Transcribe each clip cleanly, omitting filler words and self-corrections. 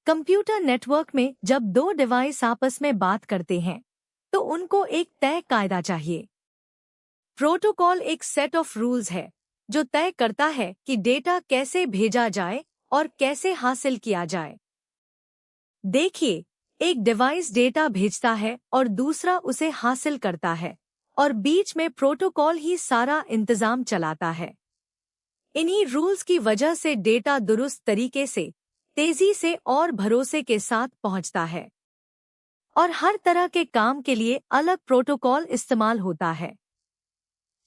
Computer network में जब दो डिवाइस आपस में बात करते हैं तो उनको एक तय कायदा चाहिए। प्रोटोकॉल एक सेट ऑफ रूल्स है जो तय करता है कि डेटा कैसे भेजा जाए और कैसे हासिल किया जाए। देखिए, एक डिवाइस डेटा भेजता है और दूसरा उसे हासिल करता है और बीच में प्रोटोकॉल ही सारा इंतजाम चलाता है। इन्हीं रूल्स की वजह से डेटा दुरुस्त तरीके से, तेजी से और भरोसे के साथ पहुंचता है और हर तरह के काम के लिए अलग प्रोटोकॉल इस्तेमाल होता है।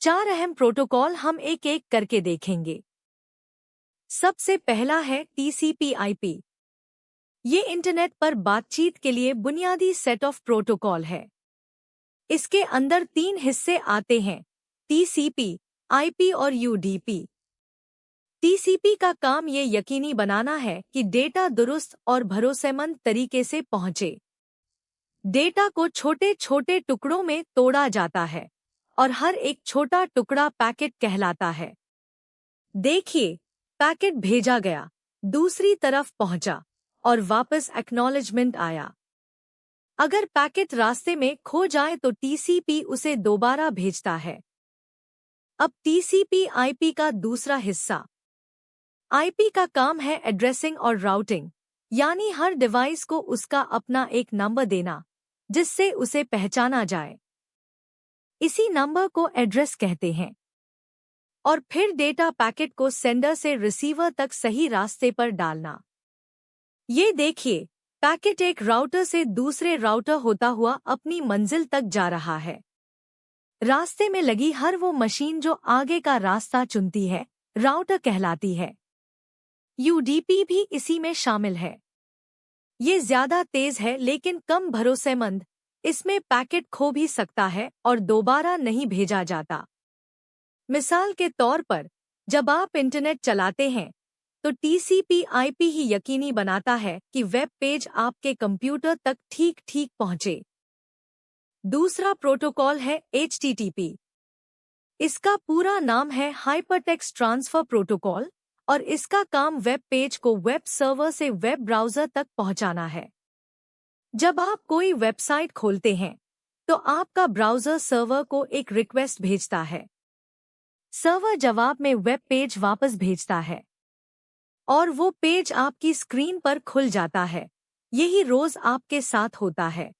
4 अहम प्रोटोकॉल हम एक एक करके देखेंगे। सबसे पहला है TCP/IP। ये इंटरनेट पर बातचीत के लिए बुनियादी सेट ऑफ प्रोटोकॉल है। इसके अंदर 3 हिस्से आते हैं, TCP, IP और UDP। TCP का काम ये यकीनी बनाना है कि डेटा दुरुस्त और भरोसेमंद तरीके से पहुंचे। डेटा को छोटे छोटे टुकड़ों में तोड़ा जाता है और हर एक छोटा टुकड़ा पैकेट कहलाता है। देखिए, पैकेट भेजा गया, दूसरी तरफ पहुंचा और वापस एक्नॉलेजमेंट आया। अगर पैकेट रास्ते में खो जाए तो TCP उसे दोबारा भेजता है। अब TCP/IP का दूसरा हिस्सा। IP का काम है एड्रेसिंग और राउटिंग, यानी हर डिवाइस को उसका अपना एक नंबर देना जिससे उसे पहचाना जाए। इसी नंबर को एड्रेस कहते हैं। और फिर डेटा पैकेट को सेंडर से रिसीवर तक सही रास्ते पर डालना। ये देखिए, पैकेट एक राउटर से दूसरे राउटर होता हुआ अपनी मंजिल तक जा रहा है। रास्ते में लगी हर वो मशीन जो आगे का रास्ता चुनती है, राउटर कहलाती है। UDP भी इसी में शामिल है। ये ज्यादा तेज है लेकिन कम भरोसेमंद। इसमें पैकेट खो भी सकता है और दोबारा नहीं भेजा जाता। मिसाल के तौर पर, जब आप इंटरनेट चलाते हैं तो TCP/IP ही यकीनी बनाता है कि वेब पेज आपके कंप्यूटर तक ठीक पहुंचे। दूसरा प्रोटोकॉल है HTTP। इसका पूरा नाम है हाइपरटेक्स्ट ट्रांसफर प्रोटोकॉल और इसका काम वेब पेज को वेब सर्वर से वेब ब्राउज़र तक पहुंचाना है। जब आप कोई वेबसाइट खोलते हैं तो आपका ब्राउज़र सर्वर को एक रिक्वेस्ट भेजता है। सर्वर जवाब में वेब पेज वापस भेजता है और वो पेज आपकी स्क्रीन पर खुल जाता है। यही रोज आपके साथ होता है।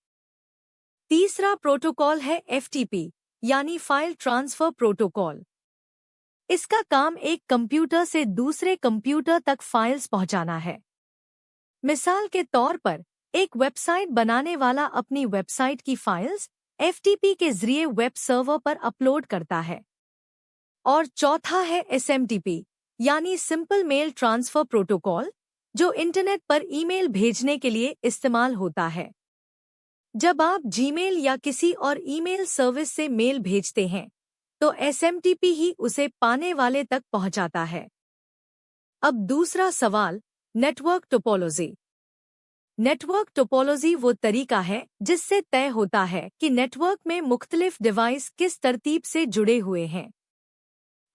तीसरा प्रोटोकॉल है FTP, यानी फाइल ट्रांसफर प्रोटोकॉल। इसका काम एक कंप्यूटर से दूसरे कंप्यूटर तक फाइल्स पहुंचाना है। मिसाल के तौर पर, एक वेबसाइट बनाने वाला अपनी वेबसाइट की फाइल्स FTP के जरिए वेब सर्वर पर अपलोड करता है। और चौथा है SMTP, यानी सिंपल मेल ट्रांसफर प्रोटोकॉल, जो इंटरनेट पर ईमेल भेजने के लिए इस्तेमाल होता है। जब आप जीमेल या किसी और ईमेल सर्विस से मेल भेजते हैं तो SMTP ही उसे पाने वाले तक पहुंचाता है। अब दूसरा सवाल, नेटवर्क टोपोलॉजी। नेटवर्क टोपोलॉजी वो तरीका है जिससे तय होता है कि नेटवर्क में मुख्तलिफ डिवाइस किस तरतीब से जुड़े हुए हैं।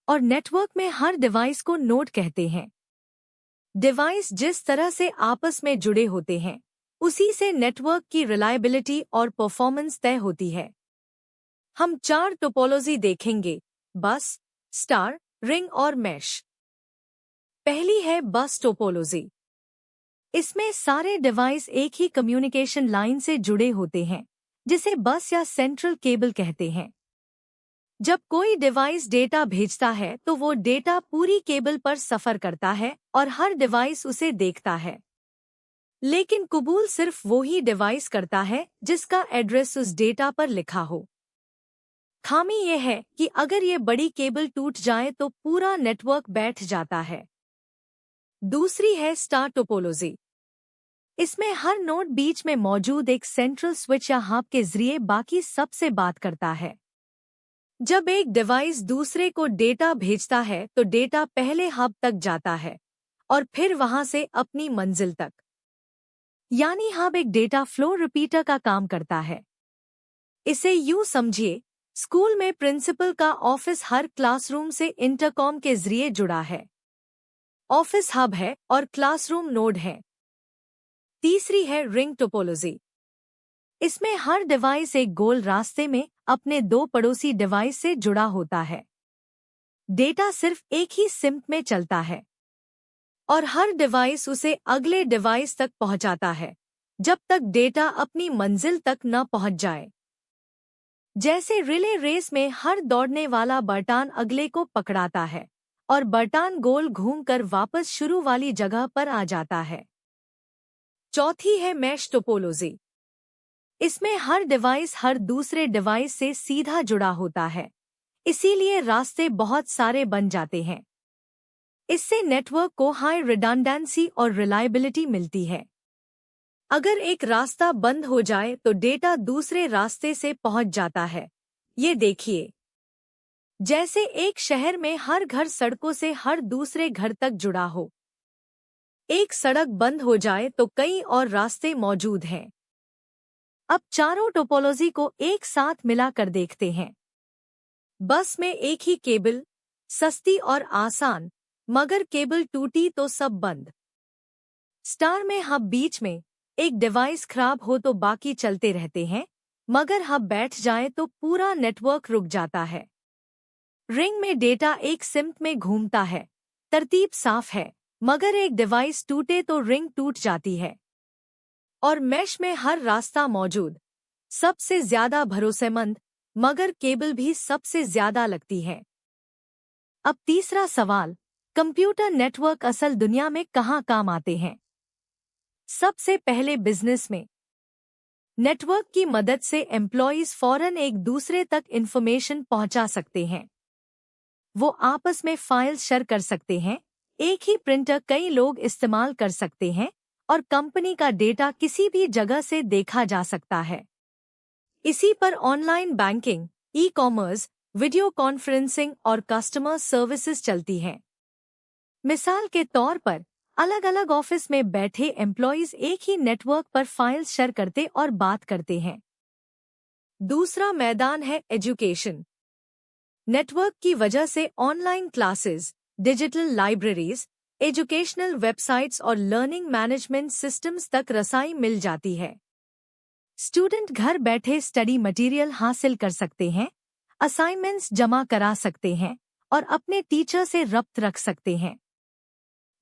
और नेटवर्क में हर डिवाइस को नोड कहते हैं। डिवाइस जिस तरह से आपस में जुड़े होते हैं, उसी से नेटवर्क की रिलायबिलिटी और परफॉर्मेंस तय होती है। हम 4 टोपोलॉजी देखेंगे, बस, स्टार, रिंग और मैश। पहली है बस टोपोलॉजी। इसमें सारे डिवाइस एक ही कम्युनिकेशन लाइन से जुड़े होते हैं, जिसे बस या सेंट्रल केबल कहते हैं। जब कोई डिवाइस डेटा भेजता है तो वो डेटा पूरी केबल पर सफर करता है और हर डिवाइस उसे देखता है। लेकिन कबूल सिर्फ वो ही डिवाइस करता है जिसका एड्रेस उस डेटा पर लिखा हो। खामी ये है कि अगर ये बड़ी केबल टूट जाए तो पूरा नेटवर्क बैठ जाता है। दूसरी है स्टार टोपोलॉजी। इसमें हर नोड बीच में मौजूद एक सेंट्रल स्विच या हब के जरिए बाकी सब से बात करता है। जब एक डिवाइस दूसरे को डेटा भेजता है तो डेटा पहले हब तक जाता है और फिर वहां से अपनी मंजिल तक। यानी हब एक डेटा फ्लो रिपीटर का काम करता है। इसे यूं समझिए, स्कूल में प्रिंसिपल का ऑफिस हर क्लासरूम से इंटरकॉम के जरिए जुड़ा है। ऑफिस हब है और क्लासरूम नोड है। तीसरी है रिंग टोपोलॉजी। इसमें हर डिवाइस एक गोल रास्ते में अपने दो पड़ोसी डिवाइस से जुड़ा होता है। डेटा सिर्फ एक ही सिम में चलता है और हर डिवाइस उसे अगले डिवाइस तक पहुंचाता है जब तक डेटा अपनी मंजिल तक न पहुंच जाए। जैसे रिले रेस में हर दौड़ने वाला बर्टान अगले को पकड़ाता है और बर्टान गोल घूमकर वापस शुरू वाली जगह पर आ जाता है। चौथी है मैश टोपोलॉजी। इसमें हर डिवाइस हर दूसरे डिवाइस से सीधा जुड़ा होता है, इसीलिए रास्ते बहुत सारे बन जाते हैं। इससे नेटवर्क को हाई रिडंडेंसी और रिलायबिलिटी मिलती है। अगर एक रास्ता बंद हो जाए तो डेटा दूसरे रास्ते से पहुंच जाता है। ये देखिए, जैसे एक शहर में हर घर सड़कों से हर दूसरे घर तक जुड़ा हो। एक सड़क बंद हो जाए तो कई और रास्ते मौजूद हैं। अब चारों टोपोलॉजी को एक साथ मिलाकर देखते हैं। बस में एक ही केबल, सस्ती और आसान, मगर केबल टूटी तो सब बंद। स्टार में हब बीच में, एक डिवाइस खराब हो तो बाकी चलते रहते हैं, मगर हब बैठ जाए तो पूरा नेटवर्क रुक जाता है। रिंग में डेटा एक सिम में घूमता है, तरतीब साफ है, मगर एक डिवाइस टूटे तो रिंग टूट जाती है। और मैश में हर रास्ता मौजूद, सबसे ज्यादा भरोसेमंद, मगर केबल भी सबसे ज्यादा लगती है। अब तीसरा सवाल, कंप्यूटर नेटवर्क असल दुनिया में कहाँ काम आते हैं? सबसे पहले बिजनेस में। नेटवर्क की मदद से एम्प्लॉइज फौरन एक दूसरे तक इंफॉर्मेशन पहुंचा सकते हैं। वो आपस में फाइल्स शेयर कर सकते हैं, एक ही प्रिंटर कई लोग इस्तेमाल कर सकते हैं और कंपनी का डेटा किसी भी जगह से देखा जा सकता है। इसी पर online banking, e commerce, video conferencing और कस्टमर सर्विसेज चलती हैं। मिसाल के तौर पर अलग अलग ऑफिस में बैठे एम्प्लॉइज एक ही नेटवर्क पर फाइल्स शेयर करते और बात करते हैं। दूसरा मैदान है एजुकेशन। नेटवर्क की वजह से online classes, digital libraries, educational websites और लर्निंग मैनेजमेंट सिस्टम्स तक रसाई मिल जाती है। स्टूडेंट घर बैठे स्टडी मटेरियल हासिल कर सकते हैं, असाइनमेंट्स जमा करा सकते हैं और अपने टीचर से रब्त रख सकते हैं।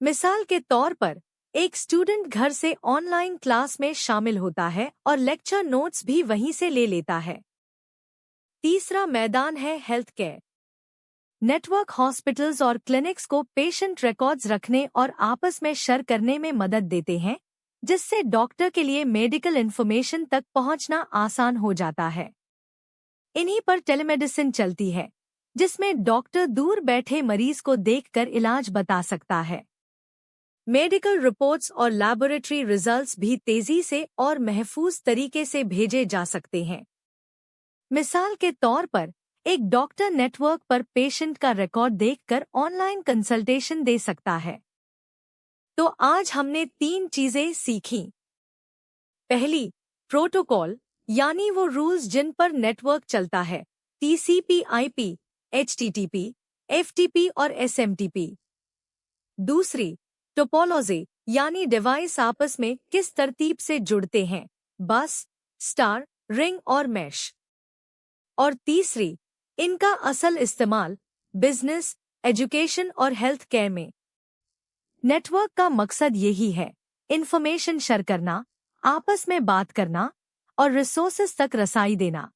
मिसाल के तौर पर एक स्टूडेंट घर से ऑनलाइन क्लास में शामिल होता है और लेक्चर नोट्स भी वहीं से ले लेता है। तीसरा मैदान है हेल्थ केयर। नेटवर्क हॉस्पिटल्स और क्लिनिक्स को पेशेंट रिकॉर्ड्स रखने और आपस में शेयर करने में मदद देते हैं, जिससे डॉक्टर के लिए मेडिकल इन्फॉर्मेशन तक पहुंचना आसान हो जाता है। इन्हीं पर टेलीमेडिसिन चलती है, जिसमें डॉक्टर दूर बैठे मरीज को देखकर इलाज बता सकता है। मेडिकल रिपोर्ट्स और लैबोरेटरी रिजल्ट्स भी तेजी से और महफूज तरीके से भेजे जा सकते हैं। मिसाल के तौर पर एक डॉक्टर नेटवर्क पर पेशेंट का रिकॉर्ड देखकर ऑनलाइन कंसल्टेशन दे सकता है। तो आज हमने 3 चीजें सीखी। पहली, प्रोटोकॉल, यानी वो रूल्स जिन पर नेटवर्क चलता है, TCP/IP, HTTP, FTP और SMTP। दूसरी, टोपोलॉजी, यानी डिवाइस आपस में किस तरतीब से जुड़ते हैं, बस, स्टार, रिंग और मैश। और तीसरी, इनका असल इस्तेमाल बिजनेस, एजुकेशन और हेल्थ केयर में। नेटवर्क का मकसद यही है, इंफॉर्मेशन शेयर करना, आपस में बात करना और रिसोर्सेज तक रसाई देना।